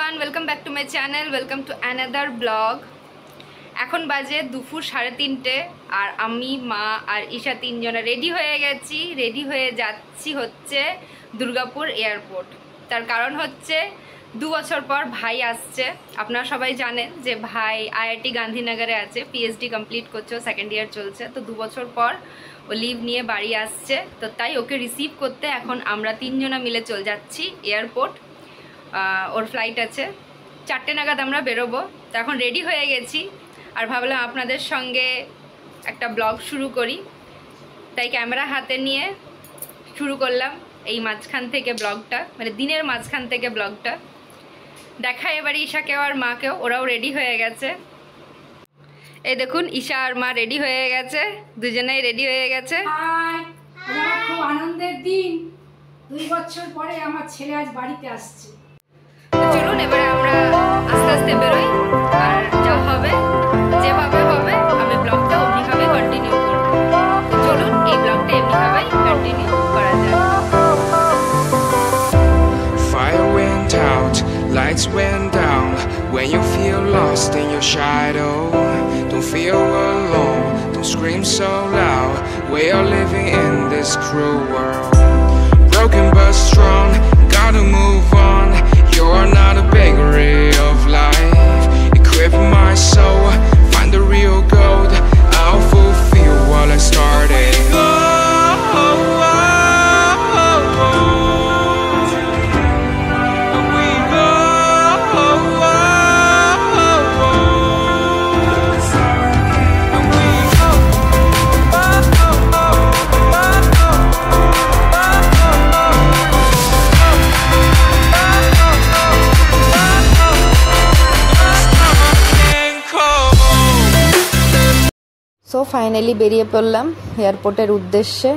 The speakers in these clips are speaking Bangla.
Everyone, welcome back to my channel, welcome to another blog. এখন বাজে দুপুর 3:30 আর আমি, মা আর ঈশা তিনজনে রেডি হয়ে গেছি। রেডি হয়ে যাচ্ছি হচ্ছে দুর্গাপুর এয়ারপোর্ট। তার কারণ হচ্ছে 2 বছর পর ভাই আসছে। আপনারা সবাই জানেন যে ভাই আইআইটি গান্ধীনগরে আছে, পিএইচডি কমপ্লিট করছে, সেকেন্ড ইয়ার চলছে। তো 2 বছর পর ও লিভ নিয়ে বাড়ি আসছে, তো তাই ওকে রিসিভ করতে এখন আমরা তিনজনা মিলে চলে যাচ্ছি এয়ারপোর্ট। ওর ফ্লাইট আছে 4টে নাগাদ, আমরা বেরোবো। তো এখন রেডি হয়ে গেছি আর ভাবলাম আপনাদের সঙ্গে একটা ব্লগ শুরু করি, তাই ক্যামেরা হাতে নিয়ে শুরু করলাম এই মাঝখান থেকে ব্লগটা, মানে দিনের মাঝখান থেকে ব্লগটা দেখা। এবারে ঈশাকেও আর মাকেও, ওরাও রেডি হয়ে গেছে। এই দেখুন, ঈশা আর মা রেডি হয়ে গেছে, দুজনেই রেডি হয়ে গেছে। খুব আনন্দের দিন, 2 বছর পরে আমার ছেলে আজ বাড়িতে আসছে। চলুন এবারে আমরা আস্তে আস্তে বেরোই, আর যা হবে যেভাবে হবে আমি ব্লগটা অমনিভাবে কন্টিনিউ করব। তো চলুন এই ব্লগটা এমনিভাবেই কন্টিনিউ করা যায়। Fire went out, lights went down. When you feel lost in your shadow, don't feel alone, don't scream so loud. We are living in this cruel world, broken but strong, gotta move on. You are not a bakery of life. Equip my soul, find the real gold. I'll fulfill what I started. So finally বেরিয়ে পড়লাম এয়ারপোর্টের উদ্দেশ্যে।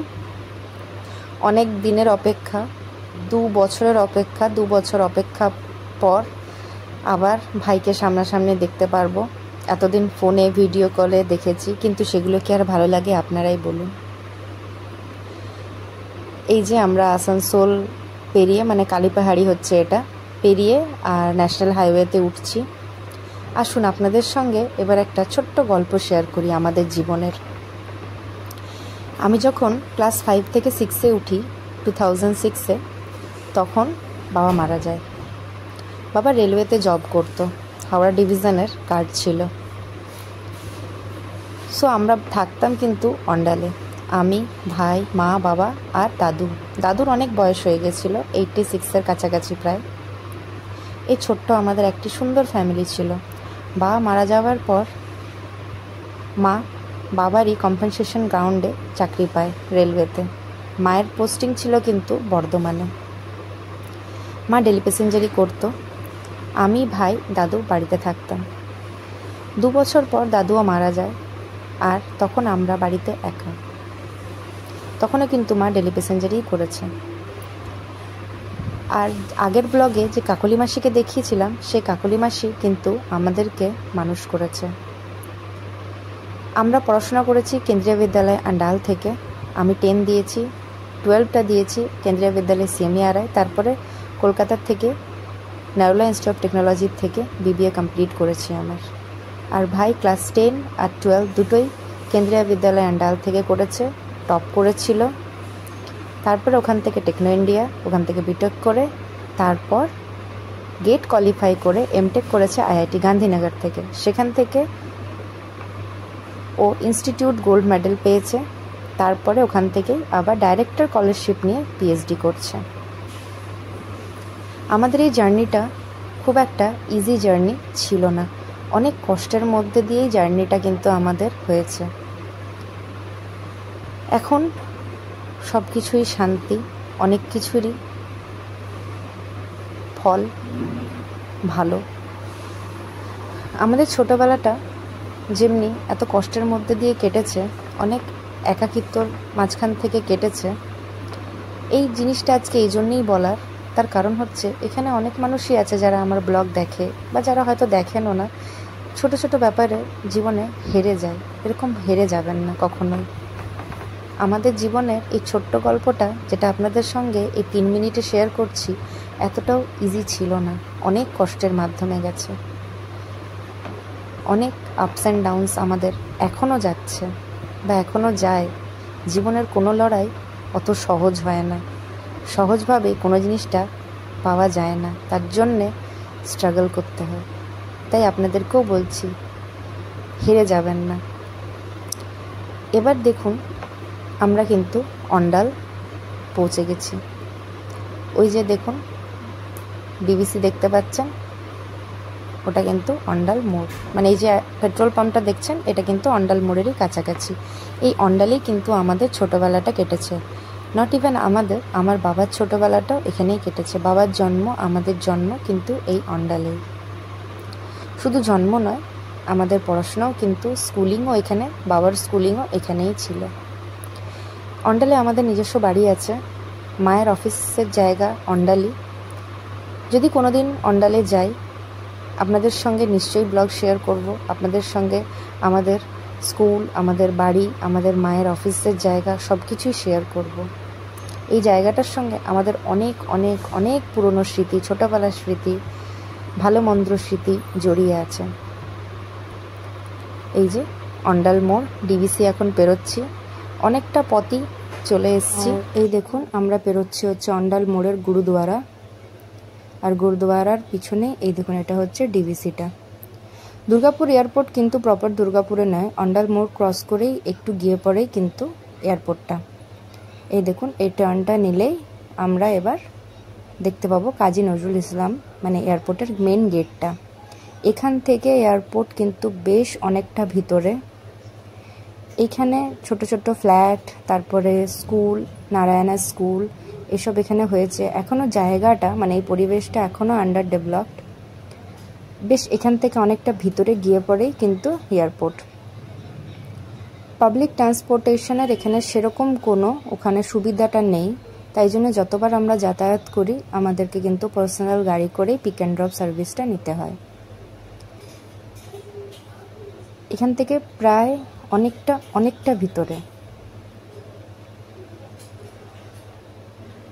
অনেক দিনের অপেক্ষা, 2 বছরের অপেক্ষা, 2 বছর অপেক্ষা পর আবার ভাইকে সামনাসামনি দেখতে পারবো। এতদিন ফোনে ভিডিও কলে দেখেছি, কিন্তু সেগুলো কি আর ভালো লাগে? আপনারাই বলুন। এই যে আমরা আসানসোল পেরিয়ে, মানে কালীপাহাড়ি হচ্ছে এটা, পেরিয়ে আর ন্যাশনাল হাইওয়েতে উঠছি। আসুন আপনাদের সঙ্গে এবার একটা ছোট্ট গল্প শেয়ার করি আমাদের জীবনের। আমি যখন ক্লাস 5 থেকে 6-এ উঠি 2006-এ, তখন বাবা মারা যায়। বাবা রেলওয়েতে জব করতো, হাওড়া ডিভিশনের গার্ড ছিল। সো আমরা থাকতাম কিন্তু অন্ডালে, আমি, ভাই, মা, বাবা আর দাদু। দাদুর অনেক বয়স হয়ে গেছিলো, 86-এর কাছাকাছি প্রায়। এই ছোট্ট আমাদের একটি সুন্দর ফ্যামিলি ছিল। বাবা মারা যাওয়ার পর মা বাবারই কম্পেনসেশন গ্রাউন্ডে চাকরি পায় রেলওয়েতে। মায়ের পোস্টিং ছিল কিন্তু বর্ধমানে। মা ডেলি প্যাসেঞ্জারি করতো, আমি, ভাই, দাদু বাড়িতে থাকতাম। 2 বছর পর দাদুও মারা যায়, আর তখন আমরা বাড়িতে একা। তখনও কিন্তু মা ডেলি প্যাসেঞ্জারিই করেছে। আর আগের ব্লগে যে কাকলি মাসিকে দেখিয়েছিলাম, সেই কাকলি মাসি কিন্তু আমাদেরকে মানুষ করেছে। আমরা পড়াশোনা করেছি কেন্দ্রীয় বিদ্যালয় আন্ডাল থেকে। আমি 10 দিয়েছি, 12টা দিয়েছি কেন্দ্রীয় বিদ্যালয় সিএমইআরআই। তারপরে কলকাতার থেকে নারুলা ইনস্টিটিউট অফ টেকনোলজির থেকে বিবিএ কমপ্লিট করেছি আমার। আর ভাই ক্লাস 10 আর 12 দুটোই কেন্দ্রীয় বিদ্যালয় আন্ডাল থেকে করেছে, টপ করেছিল। তারপরে ওখান থেকে টেকনো ইন্ডিয়া, ওখান থেকে বিটেক করে তারপর গেট কোয়ালিফাই করে এমটেক করেছে আইআইটি গান্ধীনগর থেকে। সেখান থেকে ও ইনস্টিটিউট গোল্ড মেডেল পেয়েছে। তারপরে ওখান থেকেই আবার ডাইরেক্টর স্কলারশিপ নিয়ে পিএইচডি করছে। আমাদের এই জার্নিটা খুব একটা ইজি জার্নি ছিল না, অনেক কষ্টের মধ্যে দিয়েই জার্নিটা কিন্তু আমাদের হয়েছে। এখন সব কিছুই শান্তি, অনেক কিছুরই ফল ভালো। আমাদের ছোটোবেলাটা যেমনি এত কষ্টের মধ্যে দিয়ে কেটেছে, অনেক একাকিত্বর মাঝখান থেকে কেটেছে। এই জিনিসটা আজকে এই জন্যই বলার, তার কারণ হচ্ছে এখানে অনেক মানুষই আছে যারা আমার ব্লগ দেখে, বা যারা হয়তো দেখেনও না। ছোট ছোট ব্যাপারে জীবনে হেরে যায়, এরকম হেরে যাবেন না কখনোই। আমাদের জীবনের এই ছোট্ট গল্পটা যেটা আপনাদের সঙ্গে এই 3 মিনিটে শেয়ার করছি, এতটাও ইজি ছিল না, অনেক কষ্টের মাধ্যমে গেছে, অনেক আপস অ্যান্ড ডাউনস আমাদের এখনও যাচ্ছে বা এখনও যায়। জীবনের কোনো লড়াই অত সহজ হয় না, সহজভাবে কোনো জিনিসটা পাওয়া যায় না, তার জন্যে স্ট্রাগল করতে হয়। তাই আপনাদেরকেও বলছি, হেরে যাবেন না। এবার দেখুন, আমরা কিন্তু অন্ডাল পৌঁছে গেছি। ওই যে দেখুন ডিভিসি দেখতে পাচ্ছেন, ওটা কিন্তু অন্ডাল মোড়, মানে এই যে পেট্রোল পাম্পটা দেখছেন এটা কিন্তু অন্ডাল মোড়েরই কাছাকাছি। এই অন্ডালেই কিন্তু আমাদের ছোটোবেলাটা কেটেছে। নট ইভেন আমার বাবার ছোটোবেলাটাও এখানেই কেটেছে। বাবার জন্ম, আমাদের জন্ম কিন্তু এই অন্ডালেই। শুধু জন্ম নয়, আমাদের পড়াশোনাও কিন্তু, স্কুলিংও এখানে, বাবার স্কুলিংও এখানেই ছিল। অন্ডালে আমাদের নিজস্ব বাড়ি আছে, মায়ের অফিসের জায়গা অন্ডালি। যদি কোনো দিন অন্ডালে যাই, আপনাদের সঙ্গে নিশ্চয়ই ব্লগ শেয়ার করব, আপনাদের সঙ্গে আমাদের স্কুল, আমাদের বাড়ি, আমাদের মায়ের অফিসের জায়গা সব কিছুই শেয়ার করব। এই জায়গাটার সঙ্গে আমাদের অনেক অনেক অনেক পুরনো স্মৃতি, ছোটোবেলার স্মৃতি, ভালো মন্দ স্মৃতি জড়িয়ে আছে। এই যে অন্ডাল মোড়, ডিভিসি এখন পেরোচ্ছি, অনেকটা পথই চলে এসেছি। এই দেখুন আমরা পেরোচ্ছি হচ্ছে অন্ডাল মোড়ের গুরুদুয়ারা, আর গুরুদুয়ারার পিছনে এই দেখুন এটা হচ্ছে ডিভিসিটা। দুর্গাপুর এয়ারপোর্ট কিন্তু প্রপার দুর্গাপুরে নয়, অন্ডাল মোড় ক্রস করেই একটু গিয়ে পড়েই কিন্তু এয়ারপোর্টটা। এই দেখুন এই টার্নটা নিলেই আমরা এবার দেখতে পাবো কাজী নজরুল ইসলাম, মানে এয়ারপোর্টের মেন গেটটা। এখান থেকে এয়ারপোর্ট কিন্তু বেশ অনেকটা ভিতরে। এখানে ছোট ছোট ফ্ল্যাট, তারপরে স্কুল, নারায়ণা স্কুল, এসব এখানে হয়েছে। এখনও জায়গাটা, মানে এই পরিবেশটা এখনও আন্ডার ডেভেলপড। বেশ এখান থেকে অনেকটা ভিতরে গিয়ে পড়েই কিন্তু এয়ারপোর্ট। পাবলিক ট্রান্সপোর্টেশনের এখানে সেরকম কোনো ওখানে সুবিধাটা নেই, তাই জন্য যতবার আমরা যাতায়াত করি আমাদেরকে কিন্তু পার্সোনাল গাড়ি করেই পিক অ্যান্ড ড্রপ সার্ভিসটা নিতে হয়। এখান থেকে প্রায় অনেকটা ভিতরে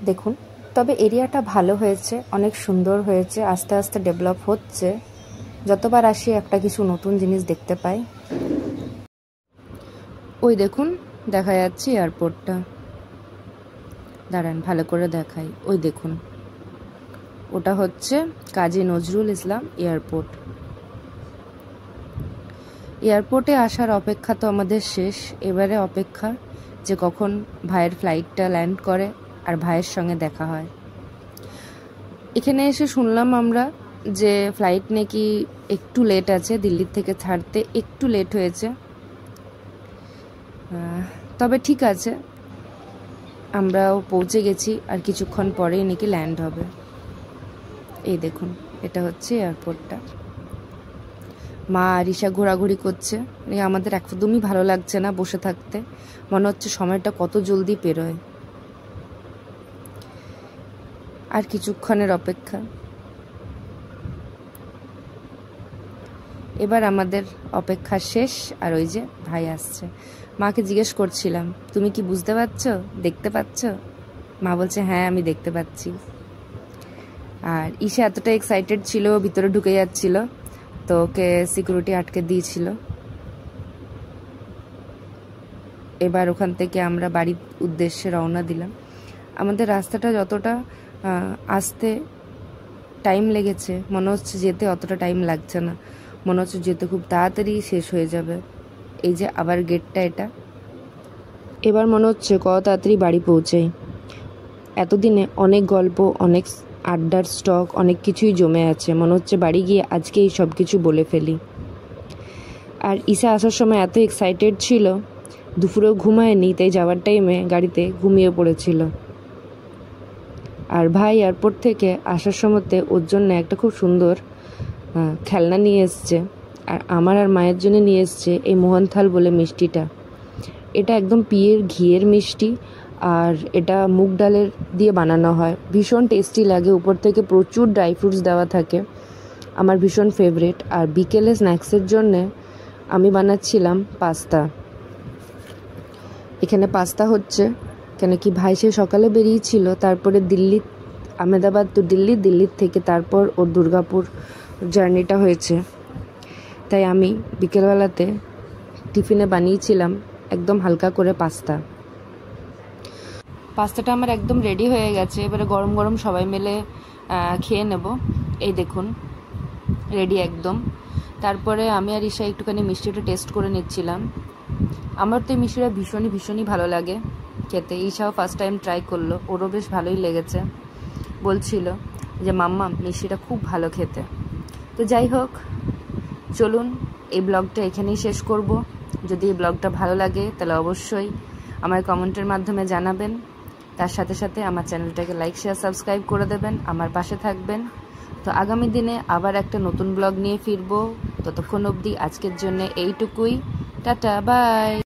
দেখুন। তবে এরিয়াটা ভালো হয়েছে, অনেক সুন্দর হয়েছে, আস্তে আস্তে ডেভেলপ হচ্ছে। যতবার আসি একটা কিছু নতুন জিনিস দেখতে পাই। ওই দেখুন দেখা যাচ্ছে এয়ারপোর্টটা, দাঁড়ান ভালো করে দেখাই। ওই দেখুন ওটা হচ্ছে কাজী নজরুল ইসলাম এয়ারপোর্ট। এয়ারপোর্টে আসার অপেক্ষা তো আমাদের শেষ। এবারে অপেক্ষা যে কখন ভাইয়ের ফ্লাইটটা ল্যান্ড করে আর ভাইয়ের সঙ্গে দেখা হয়। এখানে এসে শুনলাম আমরা যে ফ্লাইট নাকি একটু লেট আছে, দিল্লির থেকে ছাড়তে একটু লেট হয়েছে। তবে ঠিক আছে, আমরাও পৌঁছে গেছি, আর কিছুক্ষণ পরেই নাকি ল্যান্ড হবে। এই দেখুন এটা হচ্ছে এয়ারপোর্টটা। মা আর ঈশা ঘোরাঘুরি করছে, আমাদের একদমই ভালো লাগছে না বসে থাকতে, মনে হচ্ছে সময়টা কত জলদি পেরোয়। আর কিছুক্ষণের অপেক্ষা। এবার আমাদের অপেক্ষা শেষ, আর ওই যে ভাই আসছে। মাকে জিজ্ঞেস করছিলাম তুমি কি বুঝতে পারছো, দেখতে পাচ্ছ? মা বলছে হ্যাঁ আমি দেখতে পাচ্ছি। আর ঈশা এতটা এক্সাইটেড ছিল, ভিতরে ঢুকে যাচ্ছিল, তো ওকে সিকিউরিটি আটকে দিয়েছিল। এবার ওখান থেকে আমরা বাড়ির উদ্দেশ্যে রওনা দিলাম। আমাদের রাস্তাটা যতটা আসতে টাইম লেগেছে, মনে হচ্ছে যেতে অতটা টাইম লাগছে না, মনে হচ্ছে যেতে খুব তাড়াতাড়ি শেষ হয়ে যাবে। এই যে আবার গেটটা, এটা এবার মনে হচ্ছে কত তাড়াতাড়ি বাড়ি পৌঁছাই। এতদিনে অনেক গল্প, অনেক আড্ডার স্টক, অনেক কিছুই জমে আছে, মনে হচ্ছে বাড়ি গিয়ে আজকেই সব কিছু বলে ফেলি। আর ঈশা আসার সময় এত এক্সাইটেড ছিল, দুপুরেও ঘুমায়নি, তাই যাওয়ার টাইমে গাড়িতে ঘুমিয়ে পড়েছিল। আর ভাই এয়ারপোর্ট থেকে আসার সময়তে ওর জন্য একটা খুব সুন্দর খেলনা নিয়ে এসছে, আর আমার আর মায়ের জন্য নিয়ে এসছে এই মোহনথাল বলে মিষ্টিটা। এটা একদম পিওর ঘিয়ের মিষ্টি, আর এটা মুগ ডালের দিয়ে বানানো হয়, ভীষণ টেস্টি লাগে, উপর থেকে প্রচুর ড্রাই ফ্রুটস দেওয়া থাকে, আমার ভীষণ ফেভারিট। আর বিকেলে স্ন্যাক্সের জন্যে আমি বানাচ্ছিলাম পাস্তা। এখানে পাস্তা হচ্ছে কেন কি ভাই সে সকালে বেরিয়েছিল, তারপরে দিল্লি আহমেদাবাদ টু দিল্লি, দিল্লির থেকে তারপর ওর দুর্গাপুর জার্নিটা হয়েছে। তাই আমি বিকেলবেলাতে টিফিনে বানিয়েছিলাম একদম হালকা করে পাস্তাটা আমার একদম রেডি হয়ে গেছে। এবারে গরম গরম সবাই মিলে খেয়ে নেব। এই দেখুন রেডি একদম। তারপরে আমি আর ঈশা একটুখানি মিষ্টিটা টেস্ট করে নিচ্ছিলাম। আমার তো এই মিষ্টিটা ভীষণই ভালো লাগে খেতে। ঈশাও ফার্স্ট টাইম ট্রাই করলো, ওরও বেশ ভালোই লেগেছে, বলছিল যে মাম্মা মিষ্টিটা খুব ভালো খেতে। তো যাই হোক, চলুন এই ব্লগটা এখানেই শেষ করব। যদি এই ব্লগটা ভালো লাগে তাহলে অবশ্যই আমার কমেন্টের মাধ্যমে জানাবেন। তার সাথে সাথে আমার চ্যানেলটাকে লাইক, শেয়ার, সাবস্ক্রাইব করে দেবেন, আমার পাশে থাকবেন। তো আগামী দিনে আবার একটা নতুন ব্লগ নিয়ে ফিরবো। ততক্ষণ অবধি আজকের জন্য এইটুকুই। Tata, by.